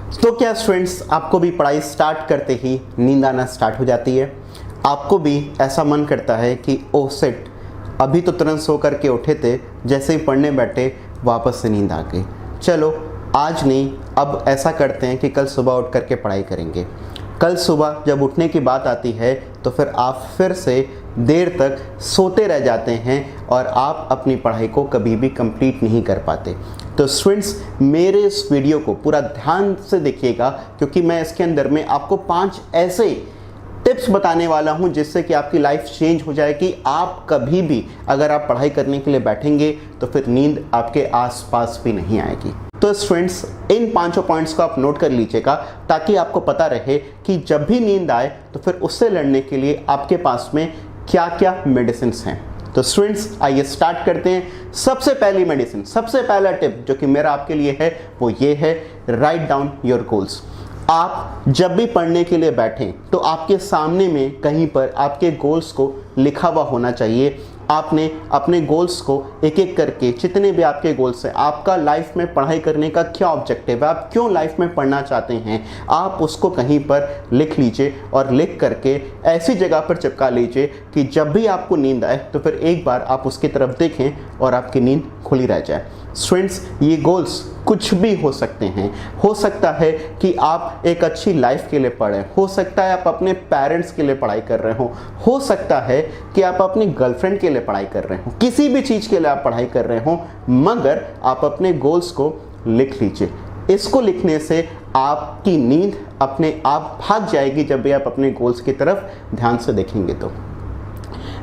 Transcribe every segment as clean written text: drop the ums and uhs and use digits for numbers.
तो क्या स्टूडेंट्स, आपको भी पढ़ाई स्टार्ट करते ही नींद आना स्टार्ट हो जाती है? आपको भी ऐसा मन करता है कि ओह शिट, अभी तो तुरंत सो करके उठे थे, जैसे ही पढ़ने बैठे वापस से नींद आ गई। चलो आज नहीं, अब ऐसा करते हैं कि कल सुबह उठ करके पढ़ाई करेंगे। कल सुबह जब उठने की बात आती है तो फिर आप फिर से देर तक सोते रह जाते हैं और आप अपनी पढ़ाई को कभी भी कंप्लीट नहीं कर पाते। तो स्टूडेंट्स, मेरे इस वीडियो को पूरा ध्यान से देखिएगा, क्योंकि मैं इसके अंदर में आपको 5 ऐसे टिप्स बताने वाला हूं जिससे कि आपकी लाइफ चेंज हो जाए कि आप कभी भी अगर आप पढ़ाई करने के लिए बैठेंगे तो फिर नींद आपके आसपास भी नहीं आएगी। तो स्टूडेंट्स, इन 5 पॉइंट्स को आप नोट कर लीजिएगा ताकि आपको पता रहे कि जब भी नींद आए तो फिर उससे लड़ने के लिए आपके पास में क्या क्या मेडिसिन हैं। तो स्टूडेंट्स, आइए स्टार्ट करते हैं। सबसे पहली मेडिसिन, सबसे पहला टिप जो कि मेरा आपके लिए है वो ये है, राइट डाउन योर गोल्स। आप जब भी पढ़ने के लिए बैठें तो आपके सामने में कहीं पर आपके गोल्स को लिखा हुआ होना चाहिए। आपने अपने गोल्स को एक एक करके, जितने भी आपके गोल्स हैं, आपका लाइफ में पढ़ाई करने का क्या ऑब्जेक्टिव है, आप क्यों लाइफ में पढ़ना चाहते हैं, आप उसको कहीं पर लिख लीजिए और लिख करके ऐसी जगह पर चिपका लीजिए कि जब भी आपको नींद आए तो फिर एक बार आप उसकी तरफ देखें और आपकी नींद खुली रह जाए। स्टूडेंट्स, ये गोल्स कुछ भी हो सकते हैं। हो सकता है कि आप एक अच्छी लाइफ के लिए पढ़ें, हो सकता है आप अपने पेरेंट्स के लिए पढ़ाई कर रहे हो सकता है कि आप अपनी गर्लफ्रेंड के लिए पढ़ाई कर रहे हो, किसी भी चीज़ के लिए आप पढ़ाई कर रहे हो, मगर आप अपने गोल्स को लिख लीजिए। इसको लिखने से आपकी नींद अपने आप भाग जाएगी जब भी आप अपने गोल्स की तरफ ध्यान से देखेंगे। तो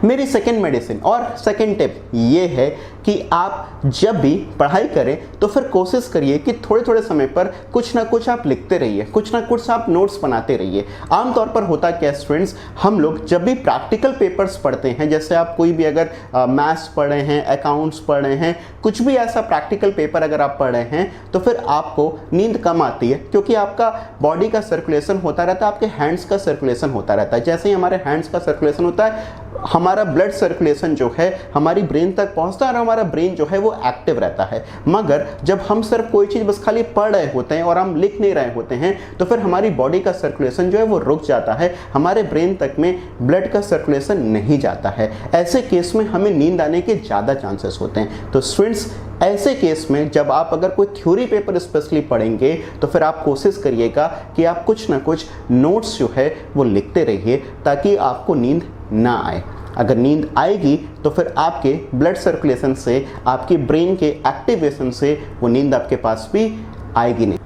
मेरी सेकेंड मेडिसिन और सेकेंड टिप ये है कि आप जब भी पढ़ाई करें तो फिर कोशिश करिए कि थोड़े थोड़े समय पर कुछ ना कुछ आप लिखते रहिए, कुछ ना कुछ आप नोट्स बनाते रहिए। आमतौर पर होता क्या स्टूडेंट्स, हम लोग जब भी प्रैक्टिकल पेपर्स पढ़ते हैं, जैसे आप कोई भी अगर मैथ्स पढ़ रहे हैं, अकाउंट्स पढ़ रहे हैं, कुछ भी ऐसा प्रैक्टिकल पेपर अगर आप पढ़ रहे हैं तो फिर आपको नींद कम आती है, क्योंकि आपका बॉडी का सर्कुलेशन होता रहता है, आपके हैंड्स का सर्कुलेशन होता रहता है। जैसे ही हमारे हैंड्स का सर्कुलेशन होता है, हमारा ब्लड सर्कुलेशन जो है हमारी ब्रेन तक पहुंचता है और हमारा ब्रेन जो है वो एक्टिव रहता है। मगर जब हम सिर्फ कोई चीज़ बस खाली पढ़ रहे होते हैं और हम लिख नहीं रहे होते हैं तो फिर हमारी बॉडी का सर्कुलेशन जो है वो रुक जाता है, हमारे ब्रेन तक में ब्लड का सर्कुलेशन नहीं जाता है। ऐसे केस में हमें नींद आने के ज़्यादा चांसेस होते हैं। तो स्टूडेंट्स, ऐसे केस में जब आप अगर कोई थ्योरी पेपर स्पेशली पढ़ेंगे तो फिर आप कोशिश करिएगा कि आप कुछ ना कुछ नोट्स जो है वो लिखते रहिए ताकि आपको नींद ना आए। अगर नींद आएगी तो फिर आपके ब्लड सर्कुलेशन से, आपके ब्रेन के एक्टिवेशन से वो नींद आपके पास भी आएगी नहीं।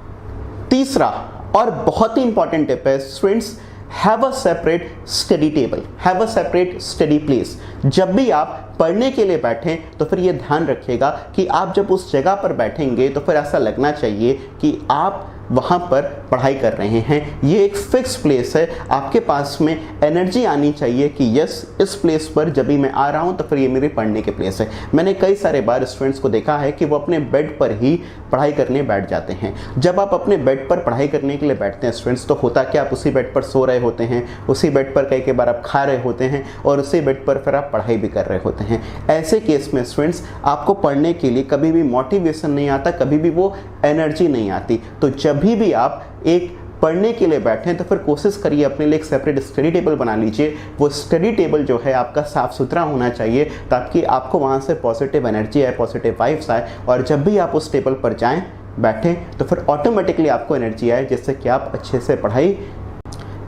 तीसरा और बहुत ही इंपॉर्टेंट टिप है students, have a separate study table, have a separate study place. जब भी आप पढ़ने के लिए बैठें तो फिर ये ध्यान रखिएगा कि आप जब उस जगह पर बैठेंगे तो फिर ऐसा लगना चाहिए कि आप वहाँ पर पढ़ाई कर रहे हैं। ये एक फिक्स प्लेस है, आपके पास में एनर्जी आनी चाहिए कि यस, इस प्लेस पर जब भी मैं आ रहा हूँ तो फिर ये मेरी पढ़ने के प्लेस है। मैंने कई सारे बार स्टूडेंट्स को देखा है कि वो अपने बेड पर ही पढ़ाई करने बैठ जाते हैं। जब आप अपने बेड पर पढ़ाई करने के लिए बैठते हैं स्टूडेंट्स, तो होता क्या, आप उसी बेड पर सो रहे होते हैं, उसी बेड पर कई बार आप खा रहे होते हैं और उसी बेड पर फिर आप पढ़ाई भी कर रहे होते हैं। ऐसे केस में स्टूडेंट्स, आपको पढ़ने के लिए कभी भी मोटिवेशन नहीं आता, कभी भी वो एनर्जी नहीं आती। तो जब भी आप एक पढ़ने के लिए बैठें तो फिर कोशिश करिए अपने लिए एक सेपरेट स्टडी टेबल बना लीजिए। वो स्टडी टेबल जो है आपका साफ सुथरा होना चाहिए ताकि आपको वहाँ से पॉजिटिव एनर्जी आए, पॉजिटिव वाइब्स आए, और जब भी आप उस टेबल पर जाएं, बैठें, तो फिर ऑटोमेटिकली आपको एनर्जी आए जिससे कि आप अच्छे से पढ़ाई।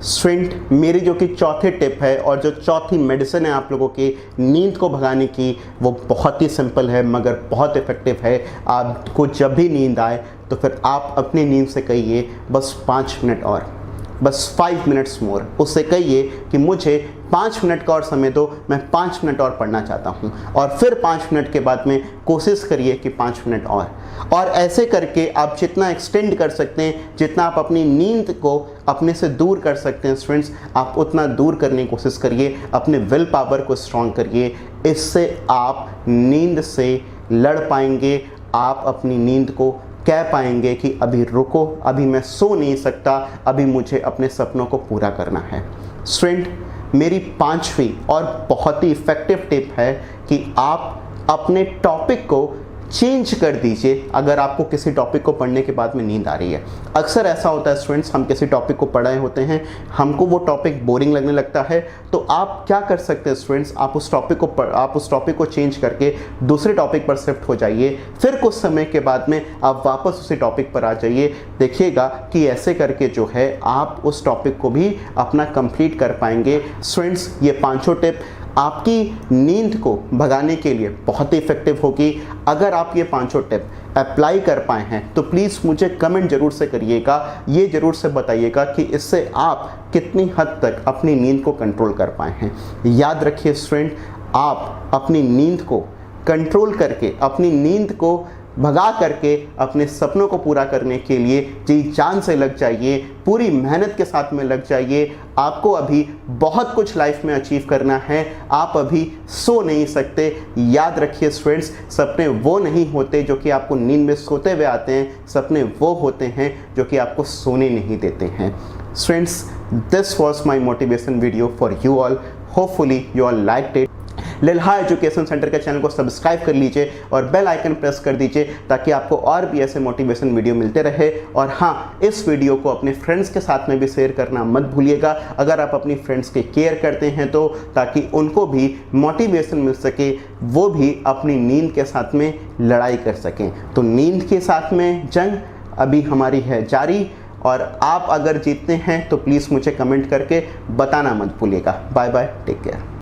स्टूडेंट, मेरी जो कि चौथी टिप है और जो चौथी मेडिसिन है आप लोगों की नींद को भगाने की, वो बहुत ही सिंपल है मगर बहुत इफेक्टिव है। आपको जब भी नींद आए तो फिर आप अपनी नींद से कहिए बस 5 मिनट और, बस 5 मिनट्स मोर। उससे कहिए कि मुझे 5 मिनट का और समय दो, मैं 5 मिनट और पढ़ना चाहता हूँ। और फिर 5 मिनट के बाद में कोशिश करिए कि 5 मिनट और ऐसे करके आप जितना एक्सटेंड कर सकते हैं, जितना आप अपनी नींद को अपने से दूर कर सकते हैं स्टूडेंट्स, आप उतना दूर करने की कोशिश करिए। अपने विल पावर को स्ट्रॉन्ग करिए, इससे आप नींद से लड़ पाएंगे। आप अपनी नींद को कह पाएंगे कि अभी रुको, अभी मैं सो नहीं सकता, अभी मुझे अपने सपनों को पूरा करना है। स्टूडेंट, मेरी 5वीं और बहुत ही इफ़ेक्टिव टिप है कि आप अपने टॉपिक को चेंज कर दीजिए अगर आपको किसी टॉपिक को पढ़ने के बाद में नींद आ रही है। अक्सर ऐसा होता है स्टूडेंट्स, हम किसी टॉपिक को पढ़ रहे होते हैं, हमको वो टॉपिक बोरिंग लगने लगता है, तो आप क्या कर सकते हैं स्टूडेंट्स, आप उस टॉपिक को चेंज करके दूसरे टॉपिक पर शिफ्ट हो जाइए। फिर कुछ समय के बाद में आप वापस उसी टॉपिक पर आ जाइए। देखिएगा कि ऐसे करके जो है आप उस टॉपिक को भी अपना कंप्लीट कर पाएंगे। स्टूडेंट्स, ये पांचों टिप आपकी नींद को भगाने के लिए बहुत ही इफेक्टिव होगी। अगर आप ये पांचों टिप अप्लाई कर पाए हैं तो प्लीज़ मुझे कमेंट जरूर से करिएगा, ये जरूर से बताइएगा कि इससे आप कितनी हद तक अपनी नींद को कंट्रोल कर पाए हैं। याद रखिए स्टूडेंट, आप अपनी नींद को कंट्रोल करके, अपनी नींद को भगा करके अपने सपनों को पूरा करने के लिए जी जान से लग जाइए, पूरी मेहनत के साथ में लग जाइए। आपको अभी बहुत कुछ लाइफ में अचीव करना है, आप अभी सो नहीं सकते। याद रखिए स्टूडेंट्स, सपने वो नहीं होते जो कि आपको नींद में सोते हुए आते हैं, सपने वो होते हैं जो कि आपको सोने नहीं देते हैं। Students, this was my motivation video for you all. Hopefully you all liked it. Lilha education centre के चैनल को सब्सक्राइब कर लीजिए और बेल आइकन प्रेस कर दीजिए ताकि आपको और भी ऐसे मोटिवेशन वीडियो मिलते रहे। और हाँ, इस वीडियो को अपने फ्रेंड्स के साथ में भी शेयर करना मत भूलिएगा, अगर आप अपनी फ्रेंड्स की केयर करते हैं तो, ताकि उनको भी मोटिवेशन मिल सके, वो भी अपनी नींद के साथ में लड़ाई कर सकें। तो नींद के साथ में जंग अभी हमारी है जारी, और आप अगर जीतते हैं तो प्लीज़ मुझे कमेंट करके बताना मत भूलिएगा। Bye bye, take care.